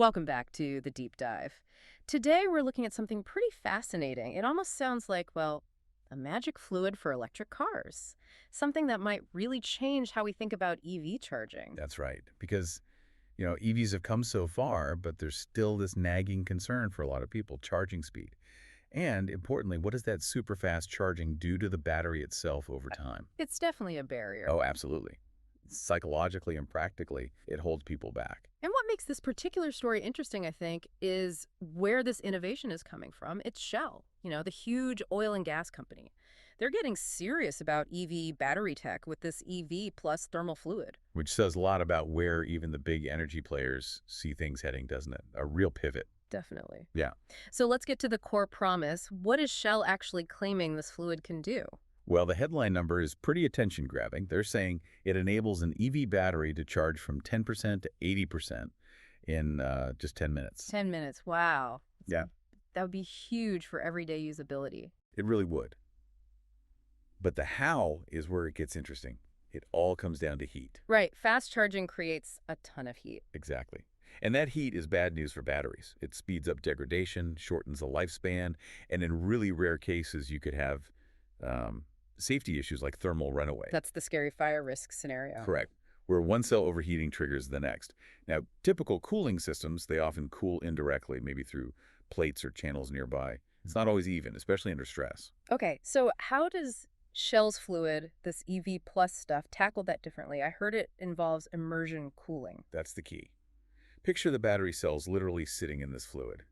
Welcome back to the deep dive. Today we're looking at something pretty fascinating. It almost sounds like, well, a magic fluid for electric cars. Something that might really change how we think about EV charging. That's right. Because, EVs have come so far, but there's still this nagging concern for a lot of people, charging speed. And importantly, what does that super fast charging do to the battery itself over time? It's definitely a barrier. Oh, absolutely. Psychologically and practically, it holds people back. And what makes this particular story interesting, I think, is where this innovation is coming from. It's Shell, the huge oil and gas company. They're getting serious about EV battery tech with this EV plus thermal fluid. Which says a lot about where even the big energy players see things heading, doesn't it? A real pivot. Definitely. Yeah. So let's get to the core promise. What is Shell actually claiming this fluid can do? Well, the headline number is pretty attention-grabbing. They're saying it enables an EV battery to charge from 10% to 80% in just 10 minutes. 10 minutes. Wow. Yeah, That would be huge for everyday usability. it really would. But the how is where it gets interesting. It all comes down to heat. Right. Fast charging creates a ton of heat. Exactly. And that heat is bad news for batteries. It speeds up degradation, shortens the lifespan, and in really rare cases, you could have safety issues like thermal runaway. That's the scary fire risk scenario. Correct. Where one cell overheating triggers the next. Now, typical cooling systems, they often cool indirectly, maybe through plates or channels nearby. It's not always even, especially under stress. Okay. So how does Shell's fluid, this EV plus stuff, tackle that differently? I heard it involves immersion cooling. That's the key. Picture the battery cells literally sitting in this fluid.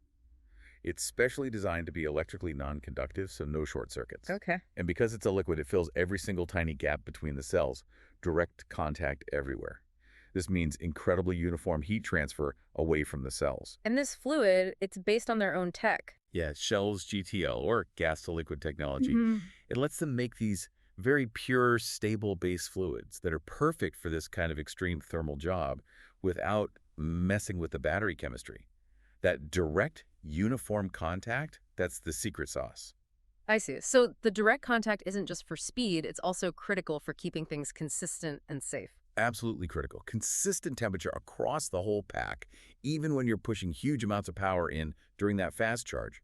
It's specially designed to be electrically non-conductive, so no short circuits. Okay. And because it's a liquid, it fills every single tiny gap between the cells, direct contact everywhere. This means incredibly uniform heat transfer away from the cells. And this fluid, it's based on their own tech. Yeah, Shell's GTL, or gas-to-liquid technology. Mhm. It lets them make these very pure, stable base fluids that are perfect for this kind of extreme thermal job without messing with the battery chemistry. That direct, uniform contact, that's the secret sauce. I see. So the direct contact isn't just for speed, it's also critical for keeping things consistent and safe. Absolutely critical. Consistent temperature across the whole pack, even when you're pushing huge amounts of power in during that fast charge.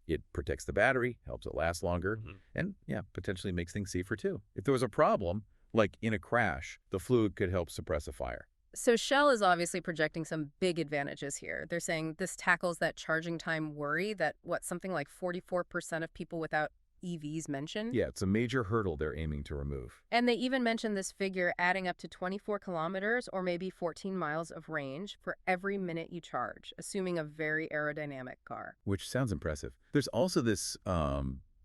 It protects the battery, helps it last longer, and, yeah, potentially makes things safer too. If there was a problem, like in a crash, the fluid could help suppress a fire. So Shell is obviously projecting some big advantages here. They're saying this tackles that charging time worry that, something like 44% of people without EVs mention? Yeah, it's a major hurdle they're aiming to remove. And they even mentioned this figure adding up to 24 kilometers or maybe 14 miles of range for every minute you charge, assuming a very aerodynamic car. Which sounds impressive. There's also this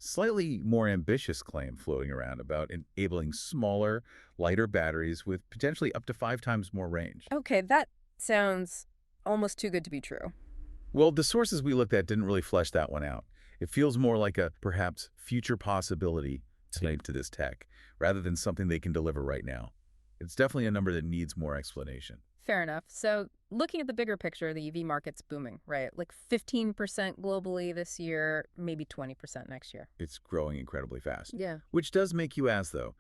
slightly more ambitious claim floating around about enabling smaller, lighter batteries with potentially up to 5 times more range. Okay, that sounds almost too good to be true. Well, the sources we looked at didn't really flesh that one out. It feels more like a perhaps future possibility tied to this tech, rather than something they can deliver right now. It's definitely a number that needs more explanation. Fair enough. So looking at the bigger picture, the EV market's booming, right? Like 15% globally this year, maybe 20% next year. It's growing incredibly fast. Yeah. Which does make you ask, though,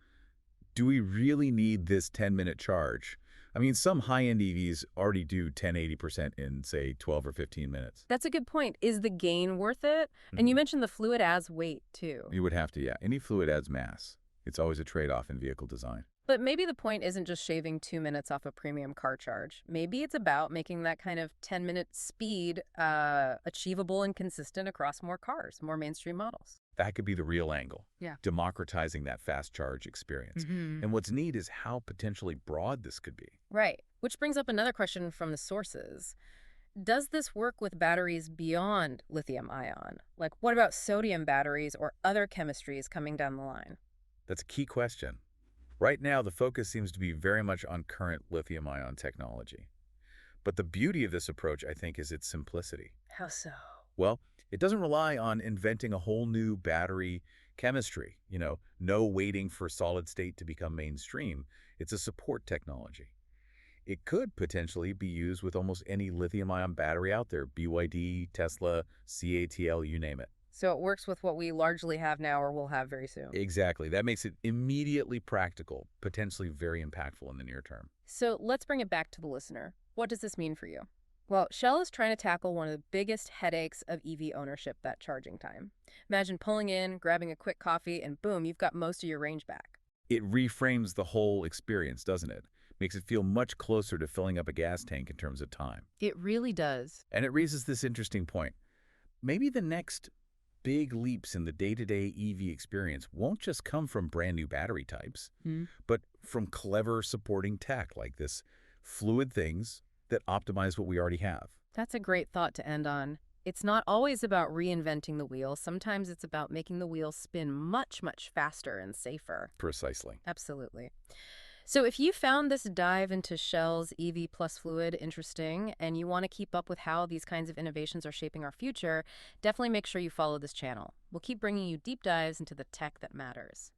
do we really need this 10-minute charge? I mean, some high-end EVs already do 10-80% in, say, 12 or 15 minutes. That's a good point. Is the gain worth it? And you mentioned the fluid adds weight, too. You would have to, yeah. Any fluid adds mass. It's always a trade-off in vehicle design. But maybe the point isn't just shaving 2 minutes off a premium car charge. Maybe it's about making that kind of 10-minute speed achievable and consistent across more cars, more mainstream models. That could be the real angle. Yeah. Democratizing that fast charge experience. And what's neat is how potentially broad this could be. Right. Which brings up another question from the sources. Does this work with batteries beyond lithium ion? Like, what about sodium batteries or other chemistries coming down the line? That's a key question. Right now, the focus seems to be very much on current lithium-ion technology. But the beauty of this approach, I think, is its simplicity. How so? Well, it doesn't rely on inventing a whole new battery chemistry, no waiting for solid state to become mainstream. It's a support technology. It could potentially be used with almost any lithium-ion battery out there, BYD, Tesla, CATL, you name it. So it works with what we largely have now or will have very soon. Exactly. That makes it immediately practical, potentially very impactful in the near term. So let's bring it back to the listener. What does this mean for you? Well, Shell is trying to tackle one of the biggest headaches of EV ownership, that charging time. Imagine pulling in, grabbing a quick coffee, and boom, you've got most of your range back. It reframes the whole experience, doesn't it? Makes it feel much closer to filling up a gas tank in terms of time. It really does. And it raises this interesting point. Maybe the next big leaps in the day-to-day EV experience won't just come from brand new battery types, Hmm. but from clever supporting tech like this fluid things that optimize what we already have. That's a great thought to end on. It's not always about reinventing the wheel. Sometimes it's about making the wheel spin much, much faster and safer. Precisely. Absolutely. So if you found this dive into Shell's EV plus fluid interesting and you want to keep up with how these kinds of innovations are shaping our future, definitely make sure you follow this channel. We'll keep bringing you deep dives into the tech that matters.